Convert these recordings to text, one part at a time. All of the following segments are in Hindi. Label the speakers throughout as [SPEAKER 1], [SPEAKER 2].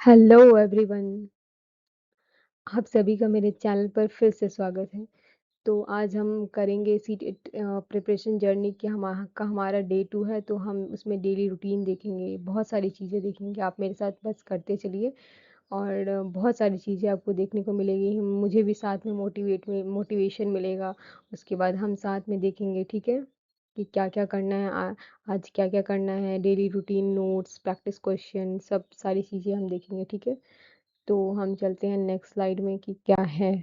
[SPEAKER 1] हेलो एवरीवन, आप सभी का मेरे चैनल पर फिर से स्वागत है। तो आज हम करेंगे सीटेट प्रिपरेशन जर्नी की हमारा डे 2 है, तो हम उसमें डेली रूटीन देखेंगे, बहुत सारी चीज़ें देखेंगे। आप मेरे साथ बस करते चलिए और बहुत सारी चीज़ें आपको देखने को मिलेगी। मुझे भी साथ में मोटिवेशन मिलेगा। उसके बाद हम साथ में देखेंगे, ठीक है? कि क्या-क्या करना है आज क्या-क्या करना है, daily routine, notes, practice question सब सारी चीज़ें हम देखेंगे, ठीक है? तो हम चलते हैं नेक्स्ट स्लाइड में कि क्या है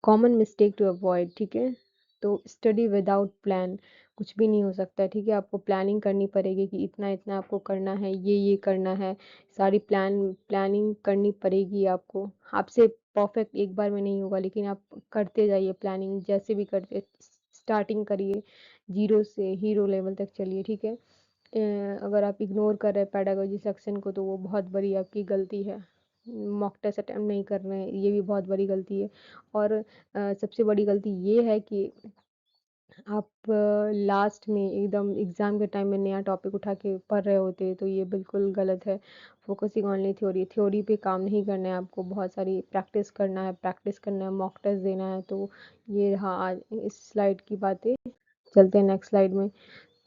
[SPEAKER 1] कॉमन मिस्टेक टू अवॉइड। ठीक है, तो स्टडी विदाउट प्लान कुछ भी नहीं हो सकता है। ठीक है, आपको प्लानिंग करनी पड़ेगी कि इतना इतना आपको करना है, ये करना है। सारी प्लानिंग करनी पड़ेगी आपको। आपसे परफेक्ट एक बार में नहीं होगा, लेकिन आप करते जाइए प्लानिंग, जैसे भी करते स्टार्टिंग करिए, जीरो से हीरो लेवल तक चलिए। ठीक है, अगर आप इग्नोर कर रहे हैं पेडागोजी सेक्शन को, तो वो बहुत बड़ी आपकी गलती है। मॉक टेस्ट अटेम्प्ट नहीं कर रहे हैं, ये भी बहुत बड़ी गलती है। और सबसे बड़ी गलती ये है कि आप लास्ट में एकदम एग्ज़ाम के टाइम में नया टॉपिक उठा के पढ़ रहे होते हैं, तो ये बिल्कुल गलत है। फोकसिंग ऑनली थ्योरी थ्योरी पे काम नहीं करना है आपको, बहुत सारी प्रैक्टिस करना है, मॉक टेस्ट देना है। तो ये रहा आज इस स्लाइड की बातें। चलते हैं नेक्स्ट स्लाइड में।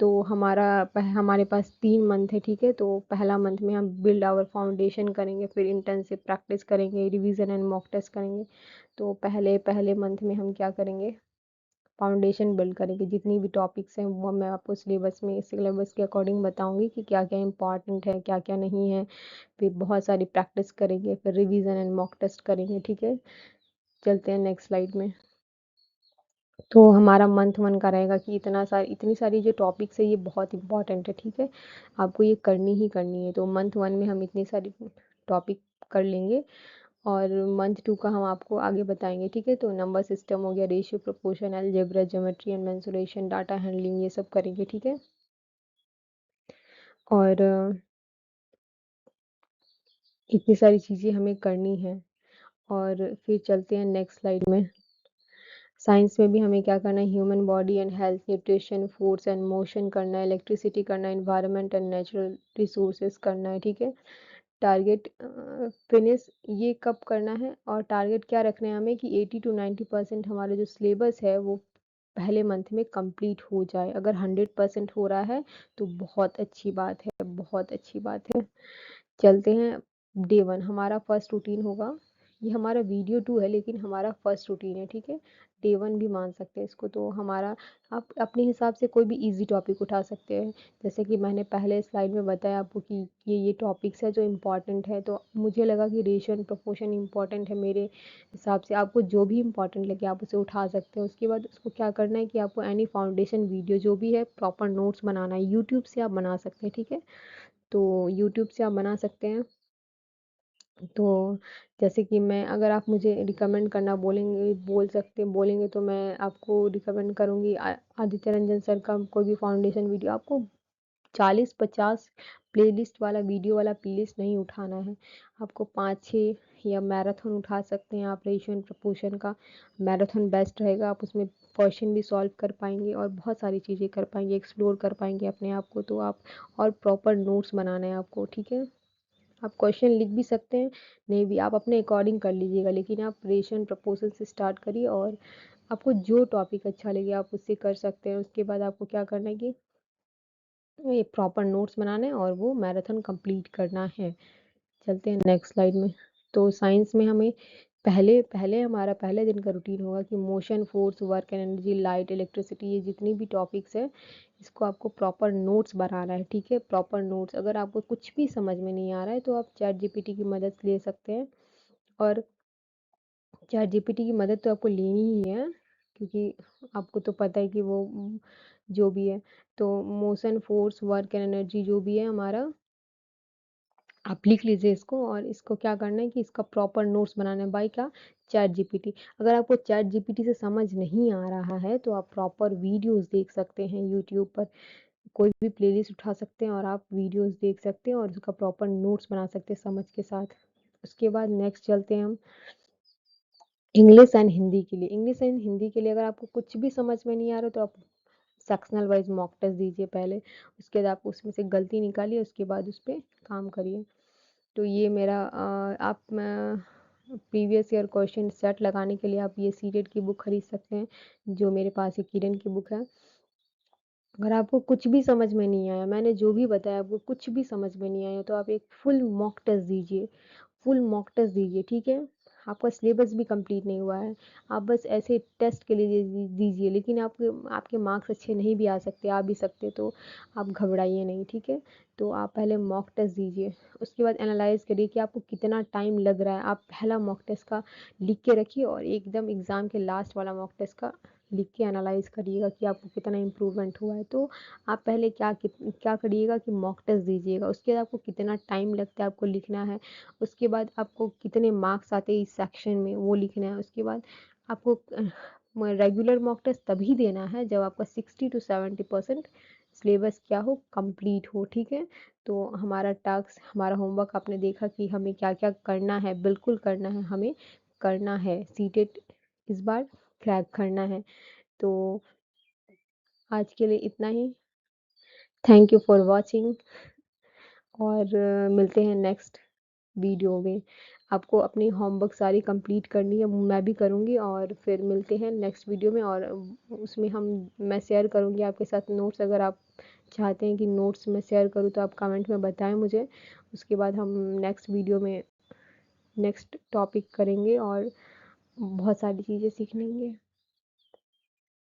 [SPEAKER 1] तो हमारे पास 3 मंथ है, ठीक है? तो पहला मंथ में हम बिल्ड आवर फाउंडेशन करेंगे, फिर इंटेंसिव प्रैक्टिस करेंगे, रिवीजन एंड मॉक टेस्ट करेंगे। तो पहले पहले मंथ में हम क्या करेंगे, फाउंडेशन बिल्ड करेंगे। जितनी भी टॉपिक्स हैं वो मैं आपको सिलेबस के अकॉर्डिंग बताऊंगी कि क्या क्या इंपॉर्टेंट है, क्या क्या नहीं है। फिर बहुत सारी प्रैक्टिस करेंगे, फिर रिवीजन एंड मॉक टेस्ट करेंगे, ठीक है? चलते हैं नेक्स्ट स्लाइड में। तो हमारा मंथ 1 का रहेगा कि इतनी सारी जो टॉपिक्स है ये बहुत इंपॉर्टेंट है, ठीक है? आपको ये करनी ही करनी है। तो मंथ 1 में हम इतनी सारी टॉपिक कर लेंगे और मंथ 2 का हम आपको आगे बताएंगे, ठीक है? तो नंबर सिस्टम हो गया, ratio, proportion, algebra, geometry and mensuration, data handling, ये सब करेंगे, ठीक है? और इतनी सारी चीज़ें हमें करनी है। और फिर चलते हैं नेक्स्ट स्लाइड में। साइंस में भी हमें क्या करना है, human body and health, nutrition, foods and motion करना है, इलेक्ट्रिसिटी करना है, इन्वायरमेंट एंड नेचुरल रिसोर्सेज करना है, ठीक है? टारगेट फिनिश ये कब करना है और टारगेट क्या रखना है हमें कि 80 टू 90% हमारा जो सिलेबस है वो पहले मंथ में कंप्लीट हो जाए। अगर 100% हो रहा है तो बहुत अच्छी बात है, बहुत अच्छी बात है। चलते हैं डे 1, हमारा फर्स्ट रूटीन होगा। ये हमारा वीडियो 2 है, लेकिन हमारा फर्स्ट रूटीन है, ठीक है? डे 1 भी मान सकते हैं इसको। तो हमारा आप अपने हिसाब से कोई भी ईज़ी टॉपिक उठा सकते हैं। जैसे कि मैंने पहले स्लाइड में बताया आपको कि ये टॉपिक्स है जो इम्पोर्टेंट है, तो मुझे लगा कि रेशियो एंड प्रोपोर्शन इम्पोर्टेंट है। मेरे हिसाब से आपको जो भी इम्पोर्टेंट लगे आप उसे उठा सकते हैं। उसके बाद उसको क्या करना है कि आपको एनी फाउंडेशन वीडियो जो भी है प्रॉपर नोट्स बनाना है। यूट्यूब से आप बना सकते हैं, ठीक है? तो यूट्यूब से आप बना सकते हैं। तो जैसे कि मैं अगर आप मुझे रिकमेंड करना बोलेंगे, तो मैं आपको रिकमेंड करूँगी आदित्य रंजन सर का कोई भी फाउंडेशन वीडियो। आपको 40-50 प्लेलिस्ट वाला वीडियो वाला प्लेलिस्ट नहीं उठाना है। आपको 5-6 या मैराथन उठा सकते हैं आप, रेशियो एंड प्रोपोर्शन का। मैराथन बेस्ट रहेगा, आप उसमें क्वेश्चन भी सॉल्व कर पाएंगे और बहुत सारी चीज़ें कर पाएंगे, एक्सप्लोर कर पाएंगे अपने आप को। तो आप और प्रॉपर नोट्स बनाना है आपको, ठीक है? आप क्वेश्चन लिख भी सकते हैं, नहीं भी, आप अपने अकॉर्डिंग कर लीजिएगा, लेकिन आप रेशियो एंड प्रपोर्शन से स्टार्ट करिए और आपको जो टॉपिक अच्छा लगे आप उससे कर सकते हैं। उसके बाद आपको क्या करना है कि ये प्रॉपर नोट्स बनाना है और वो मैराथन कंप्लीट करना है। चलते हैं नेक्स्ट स्लाइड में। तो साइंस में हमें पहले पहले हमारा पहले दिन का रूटीन होगा कि motion, force, work and energy, light, electricity, ये जितनी भी टॉपिक्स है इसको आपको प्रॉपर नोट्स बनाना है, ठीक है? Proper notes. अगर आपको कुछ भी समझ में नहीं आ रहा है तो आप चैट जीपीटी की मदद ले सकते हैं। और चैट जीपीटी की मदद तो आपको लेनी ही है, क्योंकि आपको तो पता है कि वो जो भी है। तो motion, force, work and energy जो भी है हमारा, आप लिख लीजिए इसको। और इसको क्या करना है कि इसका प्रॉपर नोट्स बनाना है बाय क्या, चैट जीपीटी। अगर आपको चैट जीपीटी से समझ नहीं आ रहा है तो आप प्रॉपर वीडियोस देख सकते हैं यूट्यूब पर। कोई भी प्लेलिस्ट उठा सकते हैं और आप वीडियोस देख सकते हैं और उसका प्रॉपर नोट्स बना सकते हैं समझ के साथ। उसके बाद नेक्स्ट चलते हैं हम इंग्लिश एंड हिंदी के लिए। इंग्लिश एंड हिंदी के लिए अगर आपको कुछ भी समझ में नहीं आ रहा तो आप सेक्शनल वाइज मॉक टेस्ट दीजिए पहले। उसके बाद आप उसमें से गलती निकालिए, उसके बाद उस पर काम करिए। तो ये मेरा आप प्रीवियस ईयर क्वेश्चन सेट लगाने के लिए आप ये सीटेट की बुक खरीद सकते हैं, जो मेरे पास एक किरण की बुक है। अगर आपको कुछ भी समझ में नहीं आया, मैंने जो भी बताया आपको कुछ भी समझ में नहीं आया, तो आप एक फुल मॉक टेस्ट दीजिए, फुल मॉक टेस्ट दीजिए, ठीक है? आपका सिलेबस भी कंप्लीट नहीं हुआ है, आप बस ऐसे टेस्ट के लिए दीजिए, लेकिन आपके आपके मार्क्स अच्छे नहीं भी आ सकते, आ भी सकते, तो आप घबराइए नहीं, ठीक है? तो आप पहले मॉक टेस्ट दीजिए, उसके बाद एनालाइज़ करिए कि आपको कितना टाइम लग रहा है। आप पहला मॉक टेस्ट का लिख के रखिए और एकदम एग्ज़ाम के लास्ट वाला मॉक टेस्ट का लिख के एनालाइज़ करिएगा कि आपको कितना इम्प्रूवमेंट हुआ है। तो आप पहले क्या करिएगा कि मॉक टेस्ट दीजिएगा, उसके बाद आपको कितना टाइम लगता है आपको लिखना है, उसके बाद आपको कितने मार्क्स आते हैं इस सेक्शन में वो लिखना है, उसके बाद आपको रेगुलर मॉक टेस्ट तभी देना है जब आपका 60 to 70% सिलेबस क्या हो, कंप्लीट हो, ठीक है? तो हमारा टास्क, हमारा होमवर्क आपने देखा कि हमें क्या-क्या करना है, बिल्कुल करना है, हमें करना है, सीटेट इस बार क्रैक करना है। तो आज के लिए इतना ही। थैंक यू फॉर वॉचिंग और मिलते हैं नेक्स्ट वीडियो में। आपको अपनी होमवर्क सारी कंप्लीट करनी है, मैं भी करूँगी और फिर मिलते हैं नेक्स्ट वीडियो में और उसमें मैं शेयर करूँगी आपके साथ नोट्स। अगर आप चाहते हैं कि नोट्स मैं शेयर करूँ तो आप कमेंट में बताएँ मुझे। उसके बाद हम नेक्स्ट वीडियो में नेक्स्ट टॉपिक करेंगे और बहुत सारी चीज़ें सीख लेंगे।